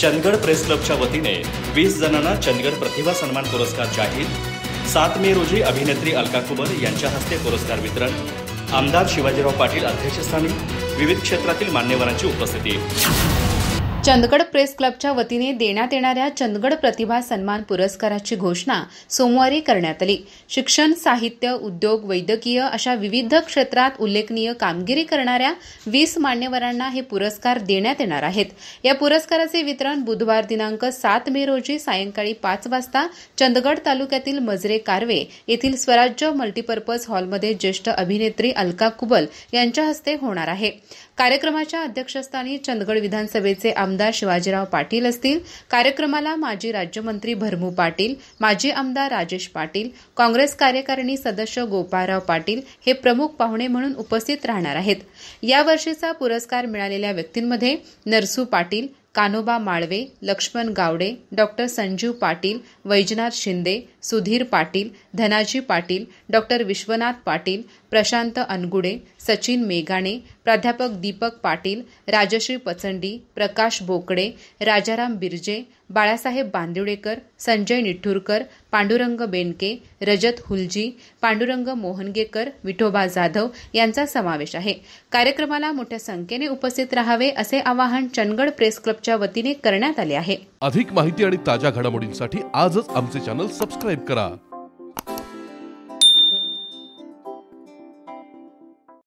Chandgad press क्लबच्या वतीने 20 जणांना चंदगड प्रतिभा सन्मान पुरस्कार जाहीर। 7 मे रोजी अभिनेत्री अलका कुबल यांच्या हस्ते पुरस्कार वितरण। आमदार शिवाजीराव पाटील अध्यक्षस्थानी, विविध क्षेत्रातील मान्यवरांची उपस्थिती। चंदगड प्रेस क्लबच्या वतीने देण्यात येणाऱ्या चंदगड प्रतिभा सन्मान पुरस्काराची घोषणा सोमवारी करण्यात आली। शिक्षण, साहित्य, उद्योग, वैद्यकीय अशा विविध क्षेत्रात उल्लेखनीय कामगिरी करणाऱ्या 20 मान्यवरांना हे पुरस्कार देण्यात येणार आहेत। या पुरस्काराचे वितरण बुधवार दिनांक 7 मे रोजी सायंकाळी 5 वाजता चंदगड तालुक्यातील मजरे कारवे येथील स्वराज्य मल्टीपर्पज हॉलमध्ये ज्येष्ठ अभिनेत्री अलका कुबल यांच्या हस्ते होणार आहे। कार्यक्रमाच्या अध्यक्षस्थानी चंदगड विधानसभेचे आमदार शिवाजीराव पाटील असतील। कार्यक्रमाला माजी राज्यमंत्री भरमू पाटील, माजी आमदार राजेश पाटील, काँग्रेस कार्यकारिणी सदस्य गोपाळराव पाटील हे प्रमुख पाहुणे म्हणून उपस्थित राहणार आहेत। या वर्षीचा पुरस्कार मिळालेल्या व्यक्तींमध्ये नरसू पाटील, कान्होबा माळवे, लक्ष्मण गावडे, डॉक्टर संजीव पाटील, वैजनाथ शिंदे, सुधीर पाटील, धनाजी पाटील, डॉक्टर विश्वनाथ पाटील, प्रशांत अनगुडे, सचिन मेघाणे, प्राध्यापक दीपक पाटील, राजश्री पचंडी, प्रकाश बोकडे, राजाराम बिर्जे, बाळासाहेब बांदिवडेकर, संजय निठूरकर, पांडुरंग बेनके, रजत हुलजी, पांडुरंग मोहनगेकर, विठोबा जाधव यांचा समावेश आहे। कार्यक्रमाला मोठ्या संख्येने उपस्थित राहावे असे आवाहन चंदगड प्रेस क्लबच्या वतीने करण्यात आले आहे। अधिक माहिती आणि ताज्या घडामोडींसाठी आजच आमचे चॅनल सबस्क्राइब करा।